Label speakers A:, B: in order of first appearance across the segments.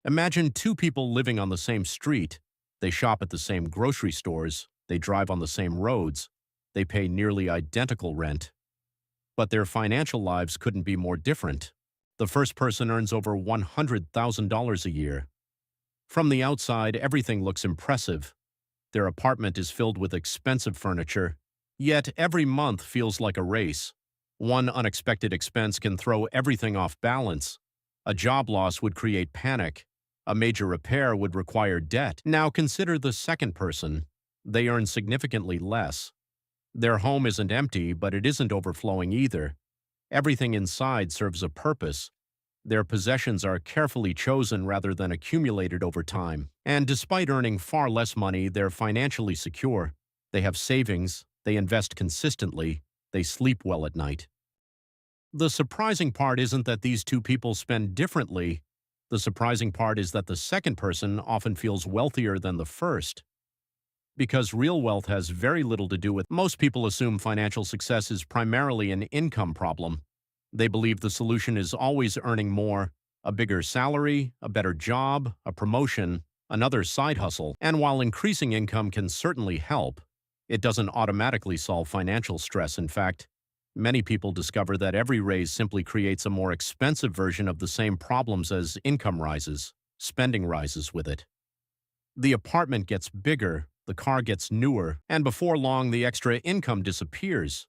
A: Imagine two people living on the same street. They shop at the same grocery stores. They drive on the same roads. They pay nearly identical rent. But their financial lives couldn't be more different. The first person earns over $100,000 a year. From the outside, everything looks impressive. Their apartment is filled with expensive furniture. Yet every month feels like a race. One unexpected expense can throw everything off balance. A job loss would create panic. A major repair would require debt. Now consider the second person. They earn significantly less. Their home isn't empty, but it isn't overflowing either. Everything inside serves a purpose. Their possessions are carefully chosen rather than accumulated over time. And despite earning far less money, they're financially secure. They have savings, they invest consistently, they sleep well at night. The surprising part isn't that these two people spend differently. The surprising part is that the second person often feels wealthier than the first. Because real wealth has very little to do with most people assume financial success is primarily an income problem. They believe the solution is always earning more, a bigger salary, a better job, a promotion, another side hustle. And while increasing income can certainly help, it doesn't automatically solve financial stress. In fact, many people discover that every raise simply creates a more expensive version of the same problems as income rises. Spending rises with it. The apartment gets bigger, the car gets newer, and before long the extra income disappears.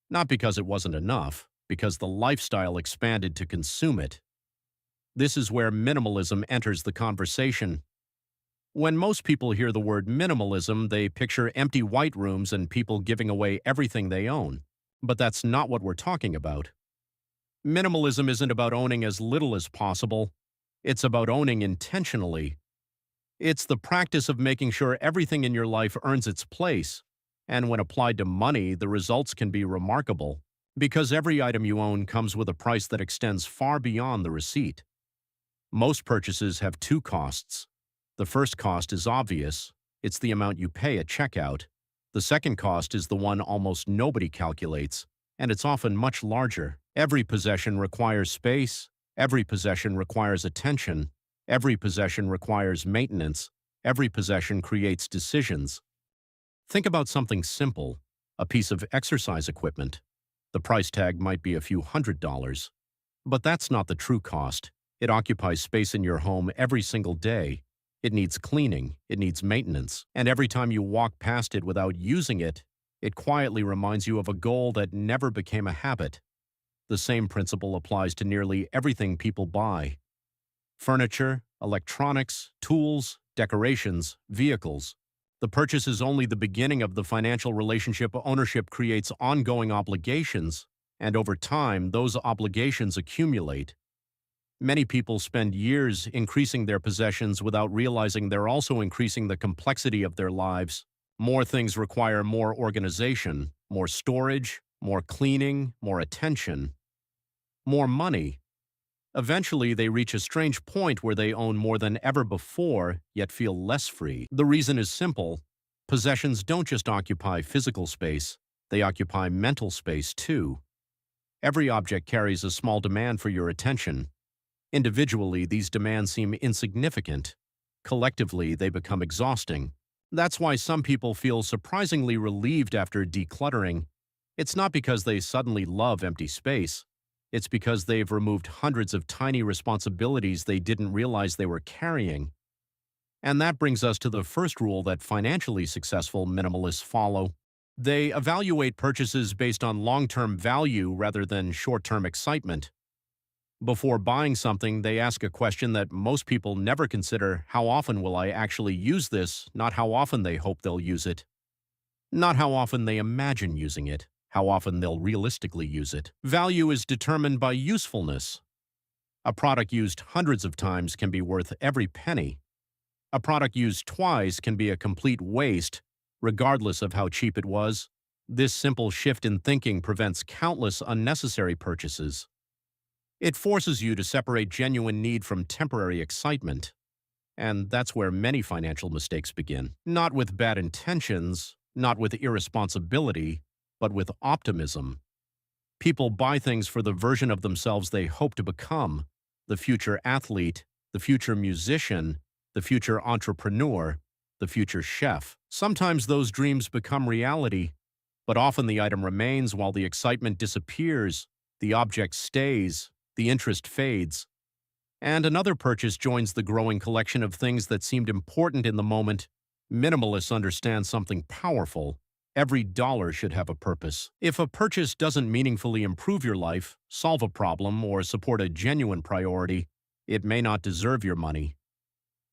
A: Not because it wasn't enough, because the lifestyle expanded to consume it. This is where minimalism enters the conversation. When most people hear the word minimalism, they picture empty white rooms and people giving away everything they own. But that's not what we're talking about. Minimalism isn't about owning as little as possible. It's about owning intentionally. It's the practice of making sure everything in your life earns its place. And when applied to money, the results can be remarkable. Because every item you own comes with a price that extends far beyond the receipt. Most purchases have two costs. The first cost is obvious. It's the amount you pay at checkout. The second cost is the one almost nobody calculates, and it's often much larger. Every possession requires space. Every possession requires attention. Every possession requires maintenance. Every possession creates decisions. Think about something simple, a piece of exercise equipment. The price tag might be a few $100s. But that's not the true cost. It occupies space in your home every single day. It needs cleaning, it needs maintenance, and every time you walk past it without using it, it quietly reminds you of a goal that never became a habit. The same principle applies to nearly everything people buy. Furniture, electronics, tools, decorations, vehicles. The purchase is only the beginning of the financial relationship. Ownership creates ongoing obligations, and over time, those obligations accumulate. Many people spend years increasing their possessions without realizing they're also increasing the complexity of their lives. More things require more organization, more storage, more cleaning, more attention, more money. Eventually, they reach a strange point where they own more than ever before, yet feel less free. The reason is simple. Possessions don't just occupy physical space, they occupy mental space too. Every object carries a small demand for your attention. Individually, these demands seem insignificant. Collectively, they become exhausting. That's why some people feel surprisingly relieved after decluttering. It's not because they suddenly love empty space. It's because they've removed hundreds of tiny responsibilities they didn't realize they were carrying. And that brings us to the first rule that financially successful minimalists follow. They evaluate purchases based on long-term value rather than short-term excitement. Before buying something, they ask a question that most people never consider: how often will I actually use this? Not how often they hope they'll use it. Not how often they imagine using it. How often they'll realistically use it. Value is determined by usefulness. A product used hundreds of times can be worth every penny. A product used twice can be a complete waste, regardless of how cheap it was. This simple shift in thinking prevents countless unnecessary purchases. It forces you to separate genuine need from temporary excitement. And that's where many financial mistakes begin. Not with bad intentions, not with irresponsibility, but with optimism. People buy things for the version of themselves they hope to become: the future athlete, the future musician, the future entrepreneur, the future chef. Sometimes those dreams become reality, but often the item remains while the excitement disappears, the object stays, the interest fades. And another purchase joins the growing collection of things that seemed important in the moment. Minimalists understand something powerful. Every dollar should have a purpose. If a purchase doesn't meaningfully improve your life, solve a problem, or support a genuine priority, it may not deserve your money.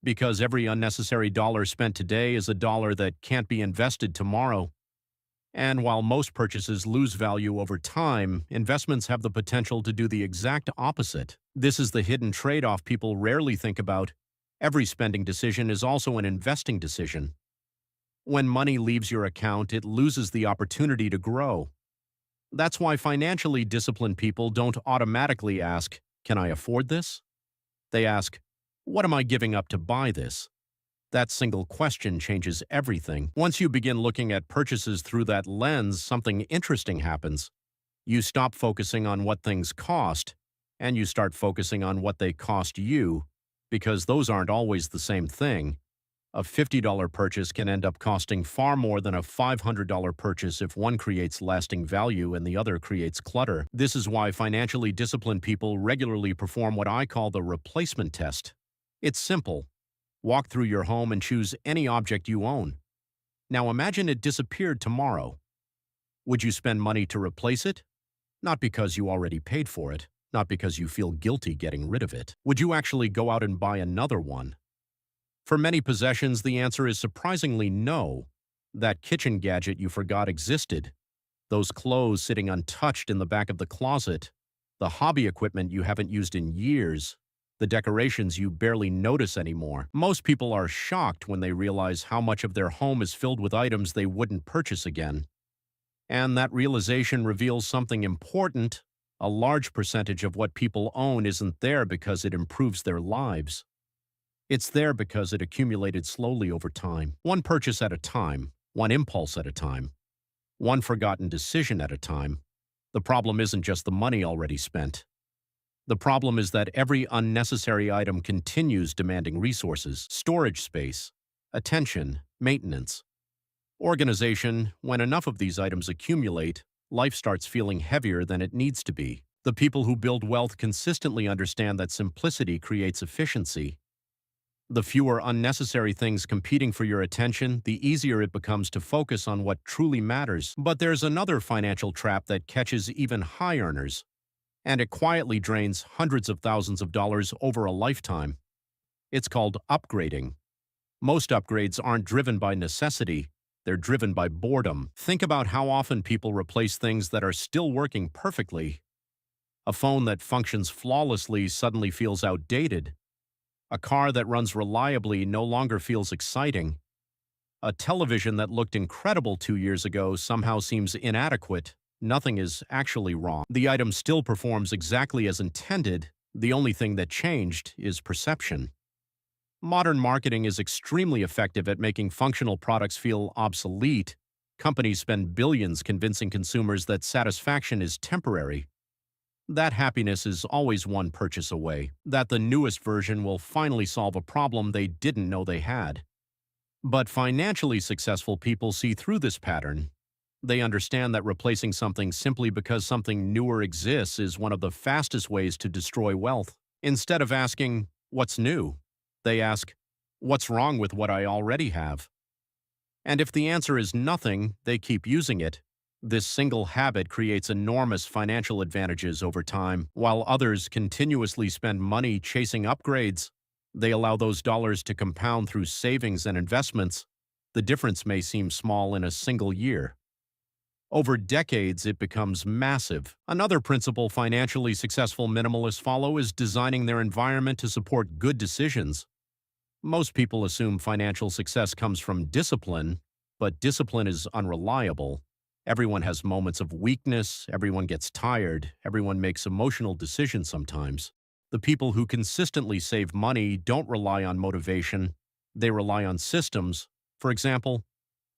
A: Because every unnecessary dollar spent today is a dollar that can't be invested tomorrow. And while most purchases lose value over time, investments have the potential to do the exact opposite. This is the hidden trade-off people rarely think about. Every spending decision is also an investing decision. When money leaves your account, it loses the opportunity to grow. That's why financially disciplined people don't automatically ask, "Can I afford this?" They ask, "What am I giving up to buy this?" That single question changes everything. Once you begin looking at purchases through that lens, something interesting happens. You stop focusing on what things cost, and you start focusing on what they cost you, because those aren't always the same thing. A $50 purchase can end up costing far more than a $500 purchase if one creates lasting value and the other creates clutter. This is why financially disciplined people regularly perform what I call the replacement test. It's simple. Walk through your home and choose any object you own. Now imagine it disappeared tomorrow. Would you spend money to replace it? Not because you already paid for it, not because you feel guilty getting rid of it. Would you actually go out and buy another one? For many possessions, the answer is surprisingly no. That kitchen gadget you forgot existed, those clothes sitting untouched in the back of the closet, the hobby equipment you haven't used in years, the decorations you barely notice anymore. Most people are shocked when they realize how much of their home is filled with items they wouldn't purchase again. And that realization reveals something important. A large percentage of what people own isn't there because it improves their lives. It's there because it accumulated slowly over time, one purchase at a time, one impulse at a time, one forgotten decision at a time. The problem isn't just the money already spent. The problem is that every unnecessary item continues demanding resources, storage space, attention, maintenance. Organization. When enough of these items accumulate, life starts feeling heavier than it needs to be. The people who build wealth consistently understand that simplicity creates efficiency. The fewer unnecessary things competing for your attention, the easier it becomes to focus on what truly matters. But there's another financial trap that catches even high earners, and it quietly drains hundreds of thousands of dollars over a lifetime. It's called upgrading. Most upgrades aren't driven by necessity, they're driven by boredom. Think about how often people replace things that are still working perfectly. A phone that functions flawlessly suddenly feels outdated. A car that runs reliably no longer feels exciting. A television that looked incredible 2 years ago somehow seems inadequate. Nothing is actually wrong. The item still performs exactly as intended. The only thing that changed is perception. Modern marketing is extremely effective at making functional products feel obsolete. Companies spend billions convincing consumers that satisfaction is temporary, that happiness is always one purchase away, that the newest version will finally solve a problem they didn't know they had. But financially successful people see through this pattern. They understand that replacing something simply because something newer exists is one of the fastest ways to destroy wealth. Instead of asking, "What's new?" they ask, "What's wrong with what I already have?" And if the answer is nothing, they keep using it. This single habit creates enormous financial advantages over time. While others continuously spend money chasing upgrades, they allow those dollars to compound through savings and investments. The difference may seem small in a single year. Over decades, it becomes massive. Another principle financially successful minimalists follow is designing their environment to support good decisions. Most people assume financial success comes from discipline, but discipline is unreliable. Everyone has moments of weakness, everyone gets tired, everyone makes emotional decisions sometimes. The people who consistently save money don't rely on motivation, they rely on systems. For example,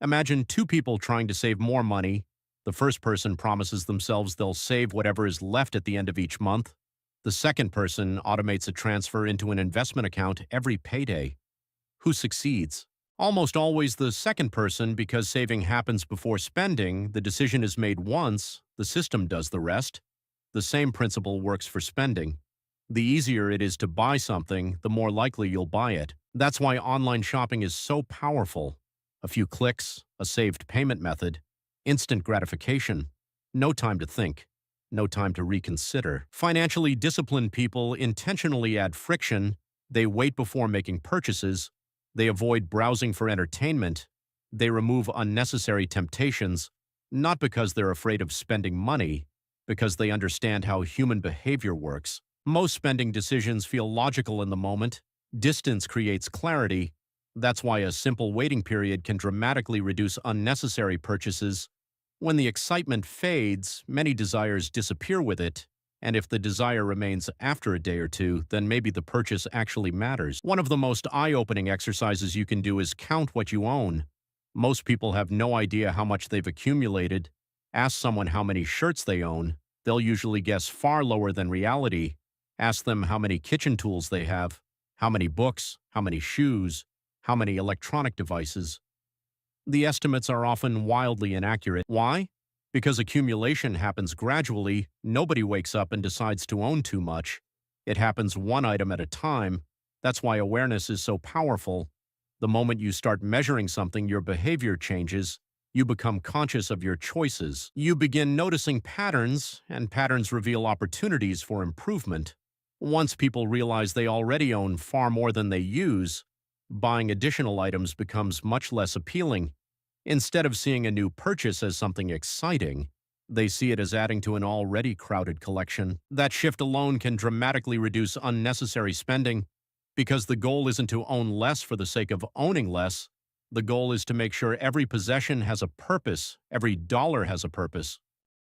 A: imagine two people trying to save more money. The first person promises themselves they'll save whatever is left at the end of each month. The second person automates a transfer into an investment account every payday. Who succeeds? Almost always the second person, because saving happens before spending. The decision is made once, the system does the rest. The same principle works for spending. The easier it is to buy something, the more likely you'll buy it. That's why online shopping is so powerful. A few clicks, a saved payment method, instant gratification, no time to think, no time to reconsider. Financially disciplined people intentionally add friction. They wait before making purchases. They avoid browsing for entertainment. They remove unnecessary temptations, not because they're afraid of spending money, because they understand how human behavior works. Most spending decisions feel logical in the moment. Distance creates clarity. That's why a simple waiting period can dramatically reduce unnecessary purchases. When the excitement fades, many desires disappear with it. And if the desire remains after a day or two, then maybe the purchase actually matters. One of the most eye-opening exercises you can do is count what you own. Most people have no idea how much they've accumulated. Ask someone how many shirts they own. They'll usually guess far lower than reality. Ask them how many kitchen tools they have, how many books, how many shoes, how many electronic devices. The estimates are often wildly inaccurate. Why? Because accumulation happens gradually. Nobody wakes up and decides to own too much. It happens one item at a time. That's why awareness is so powerful. The moment you start measuring something, your behavior changes. You become conscious of your choices. You begin noticing patterns, and patterns reveal opportunities for improvement. Once people realize they already own far more than they use, buying additional items becomes much less appealing. Instead of seeing a new purchase as something exciting, they see it as adding to an already crowded collection. That shift alone can dramatically reduce unnecessary spending, because the goal isn't to own less for the sake of owning less. The goal is to make sure every possession has a purpose, every dollar has a purpose,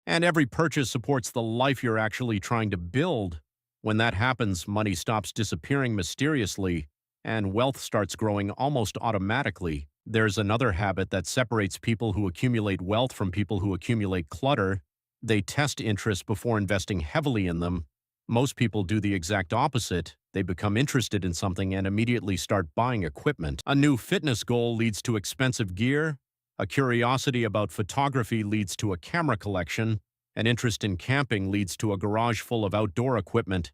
A: and every purchase supports the life you're actually trying to build. When that happens, money stops disappearing mysteriously, and wealth starts growing almost automatically. There's another habit that separates people who accumulate wealth from people who accumulate clutter. They test interests before investing heavily in them. Most people do the exact opposite. They become interested in something and immediately start buying equipment. A new fitness goal leads to expensive gear. A curiosity about photography leads to a camera collection. An interest in camping leads to a garage full of outdoor equipment.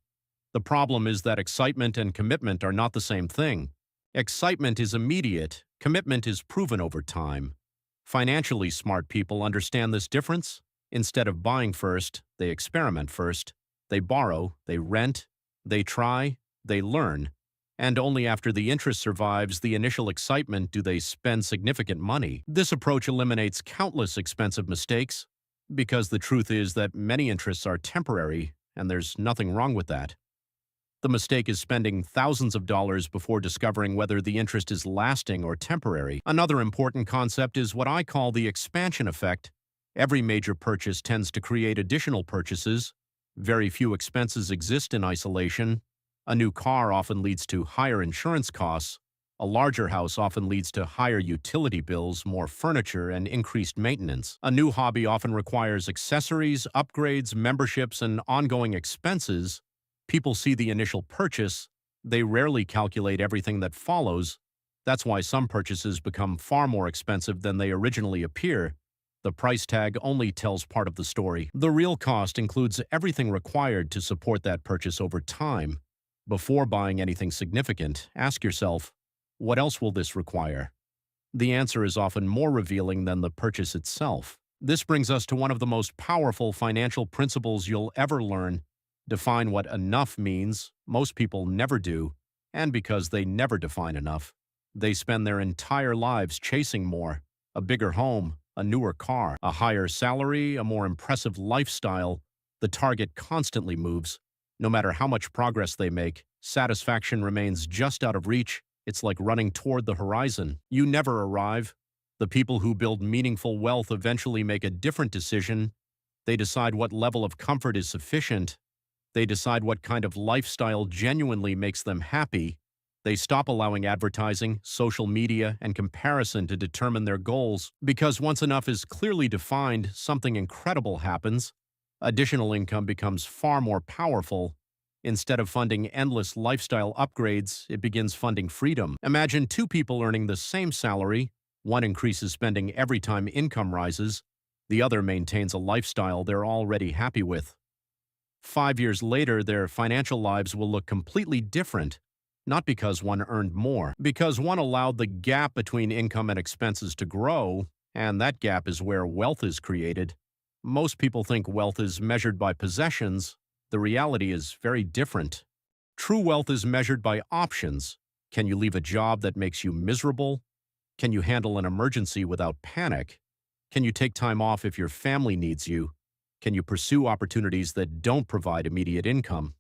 A: The problem is that excitement and commitment are not the same thing. Excitement is immediate. Commitment is proven over time. Financially smart people understand this difference. Instead of buying first, they experiment first. They borrow, they rent, they try, they learn. And only after the interest survives the initial excitement do they spend significant money. This approach eliminates countless expensive mistakes, because the truth is that many interests are temporary, and there's nothing wrong with that. The mistake is spending thousands of dollars before discovering whether the interest is lasting or temporary. Another important concept is what I call the expansion effect. Every major purchase tends to create additional purchases. Very few expenses exist in isolation. A new car often leads to higher insurance costs. A larger house often leads to higher utility bills, more furniture, and increased maintenance. A new hobby often requires accessories, upgrades, memberships, and ongoing expenses. People see the initial purchase. They rarely calculate everything that follows. That's why some purchases become far more expensive than they originally appear. The price tag only tells part of the story. The real cost includes everything required to support that purchase over time. Before buying anything significant, ask yourself, what else will this require? The answer is often more revealing than the purchase itself. This brings us to one of the most powerful financial principles you'll ever learn. Define what enough means. Most people never do, and because they never define enough, they spend their entire lives chasing more. A bigger home, a newer car, a higher salary, a more impressive lifestyle. The target constantly moves. No matter how much progress they make, satisfaction remains just out of reach. It's like running toward the horizon. You never arrive. The people who build meaningful wealth eventually make a different decision. They decide what level of comfort is sufficient. They decide what kind of lifestyle genuinely makes them happy. They stop allowing advertising, social media, and comparison to determine their goals, because once enough is clearly defined, something incredible happens. Additional income becomes far more powerful. Instead of funding endless lifestyle upgrades, it begins funding freedom. Imagine two people earning the same salary. One increases spending every time income rises. The other maintains a lifestyle they're already happy with. 5 years later, their financial lives will look completely different. Not because one earned more, because one allowed the gap between income and expenses to grow, and that gap is where wealth is created. Most people think wealth is measured by possessions. The reality is very different. True wealth is measured by options. Can you leave a job that makes you miserable? Can you handle an emergency without panic? Can you take time off if your family needs you? Can you pursue opportunities that don't provide immediate income?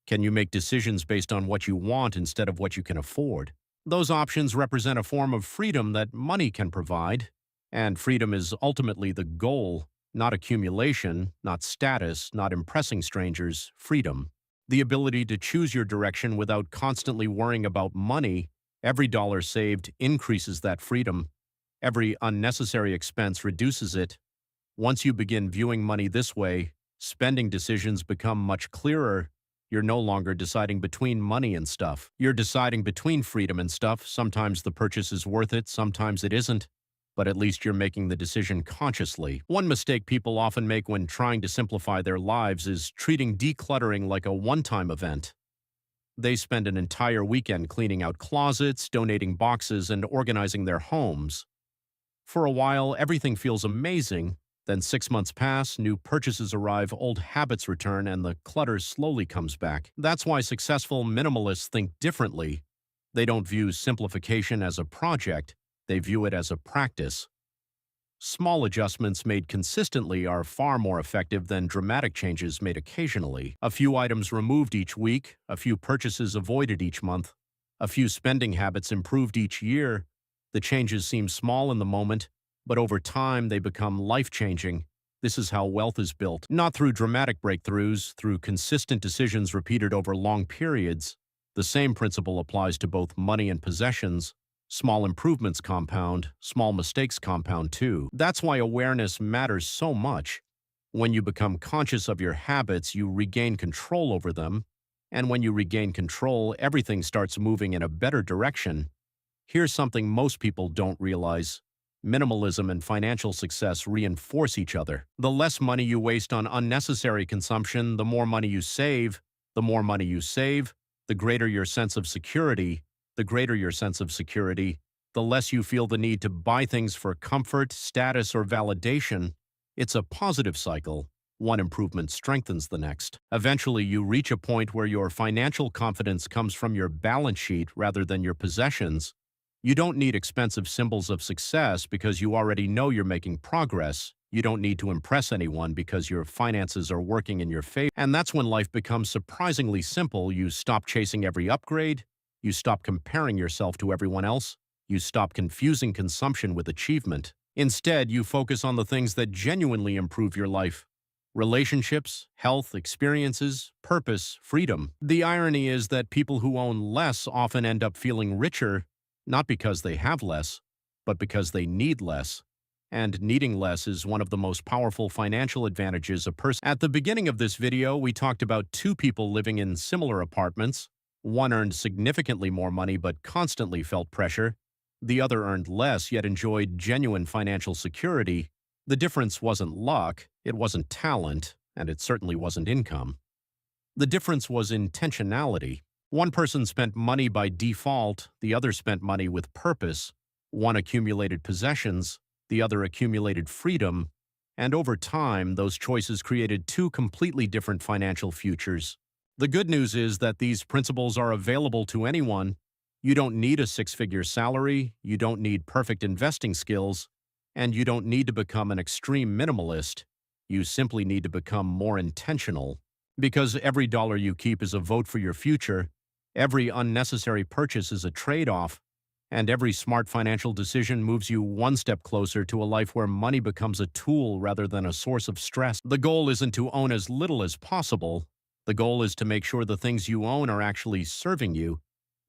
A: Can you make decisions based on what you want instead of what you can afford? Those options represent a form of freedom that money can provide, and freedom is ultimately the goal, not accumulation, not status, not impressing strangers, freedom. The ability to choose your direction without constantly worrying about money. Every dollar saved increases that freedom. Every unnecessary expense reduces it. Once you begin viewing money this way, spending decisions become much clearer. You're no longer deciding between money and stuff. You're deciding between freedom and stuff. Sometimes the purchase is worth it, sometimes it isn't. But at least you're making the decision consciously. One mistake people often make when trying to simplify their lives is treating decluttering like a one-time event. They spend an entire weekend cleaning out closets, donating boxes, and organizing their homes. For a while, everything feels amazing. Then 6 months pass, new purchases arrive, old habits return, and the clutter slowly comes back. That's why successful minimalists think differently. They don't view simplification as a project, they view it as a practice. Small adjustments made consistently are far more effective than dramatic changes made occasionally. A few items removed each week, a few purchases avoided each month, a few spending habits improved each year. The changes seem small in the moment, but over time they become life-changing. This is how wealth is built, not through dramatic breakthroughs, through consistent decisions repeated over long periods. The same principle applies to both money and possessions. Small improvements compound, small mistakes compound too. That's why awareness matters so much. When you become conscious of your habits, you regain control over them. And when you regain control, everything starts moving in a better direction. Here's something most people don't realize. Minimalism and financial success reinforce each other. The less money you waste on unnecessary consumption, the more money you save. The more money you save, the greater your sense of security. The greater your sense of security, the less you feel the need to buy things for comfort, status, or validation. It's a positive cycle. One improvement strengthens the next. Eventually, you reach a point where your financial confidence comes from your balance sheet rather than your possessions. You don't need expensive symbols of success because you already know you're making progress. You don't need to impress anyone because your finances are working in your favor. And that's when life becomes surprisingly simple. You stop chasing every upgrade. You stop comparing yourself to everyone else. You stop confusing consumption with achievement. Instead, you focus on the things that genuinely improve your life. Relationships, health, experiences, purpose, freedom. The irony is that people who own less often end up feeling richer, not because they have less, but because they need less. And needing less is one of the most powerful financial advantages a person. At the beginning of this video, we talked about two people living in similar apartments. One earned significantly more money but constantly felt pressure. The other earned less yet enjoyed genuine financial security. The difference wasn't luck, it wasn't talent, and it certainly wasn't income. The difference was intentionality. One person spent money by default, the other spent money with purpose. One accumulated possessions, the other accumulated freedom. And over time, those choices created two completely different financial futures. The good news is that these principles are available to anyone. You don't need a six-figure salary, you don't need perfect investing skills, and you don't need to become an extreme minimalist. You simply need to become more intentional. Because every dollar you keep is a vote for your future, every unnecessary purchase is a trade-off, and every smart financial decision moves you one step closer to a life where money becomes a tool rather than a source of stress. The goal isn't to own as little as possible. The goal is to make sure the things you own are actually serving you,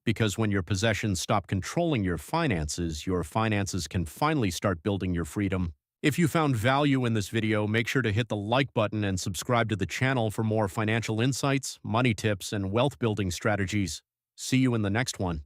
A: because when your possessions stop controlling your finances can finally start building your freedom. If you found value in this video, make sure to hit the like button and subscribe to the channel for more financial insights, money tips, and wealth building strategies. See you in the next one.